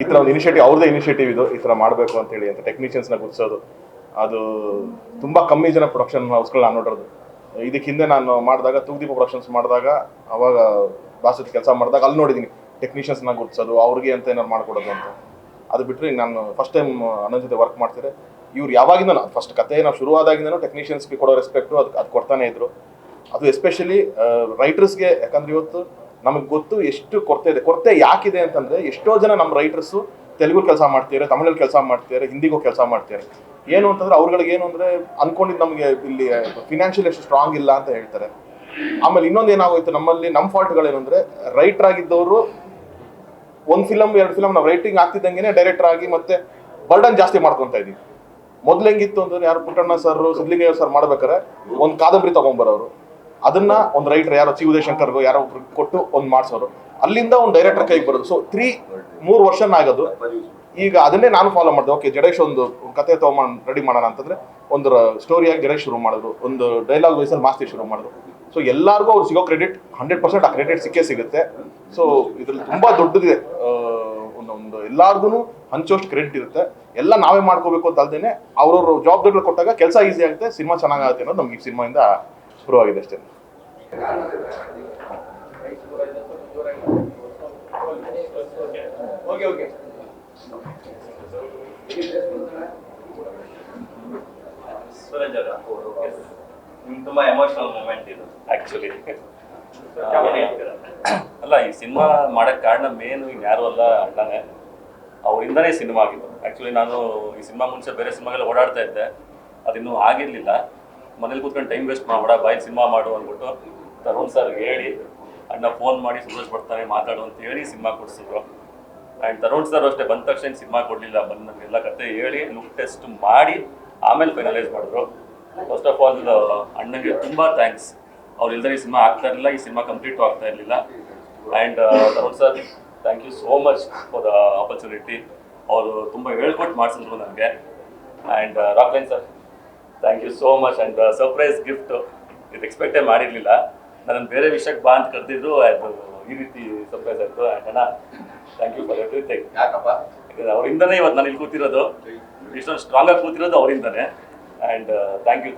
ಈ ಥರ ಒಂದು ಇನಿಷಿಯೇಟಿವ್ ಅವ್ರದೇ ಇನಿಷಿಯೇಟಿವ್ ಇದು, ಈ ಥರ ಮಾಡಬೇಕು ಅಂತೇಳಿ ಅಂತ ಟೆಕ್ನಿಷಿಯನ್ಸ್ನ ಗುರ್ಸೋದು. ಅದು ತುಂಬ ಕಮ್ಮಿ ಜನ ಪ್ರೊಡಕ್ಷನ್ ಹೌಸ್ಗಳು ನಾನು ನೋಡಿರೋದು. ಇದಕ್ಕೆ ಹಿಂದೆ ನಾನು ಮಾಡಿದಾಗ ತೂಗ್ದೀಪ ಪ್ರೊಡಕ್ಷನ್ಸ್ ಮಾಡಿದಾಗ ಅವಾಗ ಬಾಸ್ ಜೊತೆ ಕೆಲಸ ಮಾಡಿದಾಗ ಅಲ್ಲಿ ನೋಡಿದ್ದೀನಿ ಟೆಕ್ನಿಷಿಯನ್ಸ್ನ ಗುರ್ಸೋದು, ಅವ್ರಿಗೆ ಅಂತ ಏನಾರು ಮಾಡ್ಕೊಡೋದು ಅಂತ. ಅದು ಬಿಟ್ಟರೆ ನಾನು ಫಸ್ಟ್ ಟೈಮ್ ಅಣ್ಣನ ಜೊತೆ ವರ್ಕ್ ಮಾಡ್ತಿದ್ದೆ. ಇವ್ರು ಯಾವಾಗಿಂದ ಫಸ್ಟ್ ಕತೆ ನಾವು ಶುರುವಾದಾಗಿಂದನೂ ಟೆಕ್ನಿಷಿಯನ್ಸ್ಗೆ ಕೊಡೋ ರೆಸ್ಪೆಕ್ಟು ಅದು ಕೊಡ್ತಾನೆ ಇದ್ರು. ಅದು ಎಸ್ಪೆಷಲಿ ರೈಟರ್ಸ್ಗೆ. ಯಾಕಂದರೆ ಇವತ್ತು ನಮಗೆ ಗೊತ್ತು ಎಷ್ಟು ಕೊರತೆ ಯಾಕಿದೆ ಅಂತಂದರೆ, ಎಷ್ಟೋ ಜನ ನಮ್ಮ ರೈಟರ್ಸು ತೆಲುಗು ಕೆಲಸ ಮಾಡ್ತಿದ್ದಾರೆ, ತಮಿಳಲ್ಲಿ ಕೆಲಸ ಮಾಡ್ತಿದ್ದಾರೆ, ಹಿಂದಿಗೂ ಕೆಲಸ ಮಾಡ್ತಿದ್ದಾರೆ. ಏನು ಅಂತಂದರೆ ಅವ್ರುಗಳಿಗೆ ಏನು ಅಂದರೆ ಅಂದ್ಕೊಂಡಿದ್ದು ನಮಗೆ ಇಲ್ಲಿ ಫಿನಾನ್ಷಿಯಲ್ ಎಷ್ಟು ಸ್ಟ್ರಾಂಗ್ ಇಲ್ಲ ಅಂತ ಹೇಳ್ತಾರೆ. ಆಮೇಲೆ ಇನ್ನೊಂದು ಏನಾಗೋಯ್ತು ನಮ್ಮಲ್ಲಿ, ನಮ್ಮ ಫಾಲ್ಟ್ಗಳೇನು ಅಂದರೆ, ರೈಟರ್ ಆಗಿದ್ದವರು ಒಂದು ಫಿಲಮ್ 2 ಫಿಲಮ್ ನಾವು ರೈಟಿಂಗ್ ಆಗ್ತಿದ್ದಂಗೆ ಡೈರೆಕ್ಟರ್ ಆಗಿ ಮತ್ತೆ ಬರ್ಡನ್ ಜಾಸ್ತಿ ಮಾಡ್ಕೊತಾ ಇದ್ದೀವಿ. ಮೊದಲು ಹೆಂಗಿತ್ತು ಅಂದರೆ, ಯಾರು ಪುಟ್ಟಣ್ಣ ಸರ್, ಸಿದ್ಲಿಂಗಯ್ಯ ಸರ್ ಮಾಡ್ಬೇಕಾರೆ ಒಂದು ಕಾದಂಬರಿ ತೊಗೊಂಬರೋರು, ಅದನ್ನ ಒಂದು ರೈಟರ್ ಯಾರೋ ಚಿ ಉದಯಶಂಕರ್ಗೋ ಯಾರೋ ಒಬ್ರು ಕೊಟ್ಟು ಒಂದು ಮಾಡಿಸೋರು, ಅಲ್ಲಿಂದ ಒಂದು ಡೈರೆಕ್ಟರ್ ಕೈಗೆ ಬರೋದು. ಸೊ 3 ವರ್ಷ ಆಗೋದು. ಈಗ ಅದನ್ನೇ ನಾನು ಫಾಲೋ ಮಾಡಿದೆ. ಓಕೆ, ಜಡೇಶ್ ಒಂದು ಕತೆ ತೊಗೊಂಡು ರೆಡಿ ಮಾಡೋಣ ಅಂತಂದ್ರೆ ಒಂದು ಸ್ಟೋರಿಯಾಗಿ ಜಡೇಶ್ ಶುರು ಮಾಡಿದ್ರು, ಒಂದು ಡೈಲಾಗ್ ವೈಸಲ್ಲಿ ಮಾಸ್ತಿ ಶುರು ಮಾಡಿದ್ರು. ಸೊ ಎಲ್ಲರಿಗೂ ಅವ್ರು ಸಿಗೋ ಕ್ರೆಡಿಟ್ 100% ಆ ಕ್ರೆಡಿಟ್ ಸಿಗುತ್ತೆ. ಸೊ ಇದ್ರಲ್ಲಿ ತುಂಬಾ ದೊಡ್ಡದಿದೆ, ಒಂದು ಎಲ್ಲಾರ್ಗು ಹಂಚೋಷ್ಟು ಕ್ರೆಡಿಟ್ ಇರುತ್ತೆ. ಎಲ್ಲ ನಾವೇ ಮಾಡ್ಕೋಬೇಕು ಅಂತ ಅಲ್ದೇನೆ ಅವ್ರವ್ರ ಜವಾಬ್ದಾರಿಗಳು ಕೊಟ್ಟಾಗ ಕೆಲಸ ಈಸಿ ಆಗುತ್ತೆ, ಸಿನಿಮಾ ಚೆನ್ನಾಗುತ್ತೆ ಅನ್ನೋದು ನಮ್ಗೆ ಈ ಸಿನಿಮಾಯಿಂದ ಪ್ರೂವ್ ಆಗಿದೆ ಅಷ್ಟೇ. ತುಂಬಾ ಎಮೋಷನಲ್ ಮೂಮೆಂಟ್ ಇದು ಆಕ್ಚುಲಿ. ಅಲ್ಲ, ಈ ಸಿನಿಮಾ ಮಾಡಕ್ ಕಾರಣ ಮೇನ್ ಯಾರು ಅಲ್ಲ, ಅಣ್ಣನೇ. ಅವರಿಂದನೇ ಸಿನಿಮಾ ಆಗಿದ್ದು. ಆಕ್ಚುಲಿ ನಾನು ಈ ಸಿನಿಮಾ ಮುಂಚೆ ಬೇರೆ ಸಿನಿಮಾಗೆಲ್ಲ ಓಡಾಡ್ತಾ ಇದ್ದೆ, ಅದಿನ್ನೂ ಆಗಿರ್ಲಿಲ್ಲ. ಮನೇಲಿ ಕೂತ್ಕೊಂಡು ಟೈಮ್ ವೇಸ್ಟ್ ಮಾಡಬೇಡ, ಬಾಯಿ ಸಿನಿಮಾ ಮಾಡು ಅಂದ್ಬಿಟ್ಟು ತರುಣ್ ಸರ್ ಹೇಳಿ, ಅಣ್ಣ ಫೋನ್ ಮಾಡಿ ಸಂತೋಷ್ ಬರ್ತಾನೆ ಮಾತಾಡು ಅಂತ ಹೇಳಿ ಸಿನಿಮಾ ಕೊಡಿಸಿದ್ರು. ಆ್ಯಂಡ್ ತರುಣ್ ಸರ್ ಅಷ್ಟೇ, ಬಂದ ತಕ್ಷಣ ಸಿನಿಮಾ ಕೊಡಲಿಲ್ಲ, ಎಲ್ಲ ಕತೆ ಹೇಳಿ ಲುಕ್ ಟೆಸ್ಟ್ ಮಾಡಿ ಆಮೇಲೆ ಫೈನಲೈಸ್ ಮಾಡಿದ್ರು. ಫಸ್ಟ್ ಆಫ್ ಆಲ್ ಅಣ್ಣನಿಗೆ ತುಂಬ ಥ್ಯಾಂಕ್ಸ್. ಅವ್ರು ಇಲ್ದೇ ಈ ಸಿನಿಮಾ ಆಗ್ತಾ ಇರಲಿಲ್ಲ, ಈ ಸಿನಿಮಾ ಕಂಪ್ಲೀಟು ಆಗ್ತಾ ಇರಲಿಲ್ಲ. And Tarun sir, thank you so much for the opportunity. ಅವರು ತುಂಬ ಹೇಳ್ಕೊಟ್ಟು ಮಾಡಿಸಿದ್ರು ನನಗೆ. And Rockline sir, thank you so much. And surprise gift ಇದು ಎಕ್ಸ್ಪೆಕ್ಟೇ ಮಾಡಿರಲಿಲ್ಲ. ನನ್ನನ್ನು ಬೇರೆ ವಿಷಯಕ್ಕೆ ಬಾ ಅಂತ ಕರೆದಿದ್ರು, ಅದು ಈ ರೀತಿ ಸರ್ಪ್ರೈಸ್ ಆಯಿತು. ಆ್ಯಂಡ್ ಅಣ್ಣ, ಥ್ಯಾಂಕ್ ಯು ಫಾರ್ ಎವ್ರಿಥಿಂಗ್. ಯಾಕಂದರೆ ಅವರಿಂದನೇ ಇವತ್ತು ನಾನು ಇಲ್ಲಿ ಕೂತಿರೋದು, ಇಷ್ಟೊಂದು ಸ್ಟ್ರಾಂಗಾಗಿ ಕೂತಿರೋದು ಅವರಿಂದನೇ. And thank you.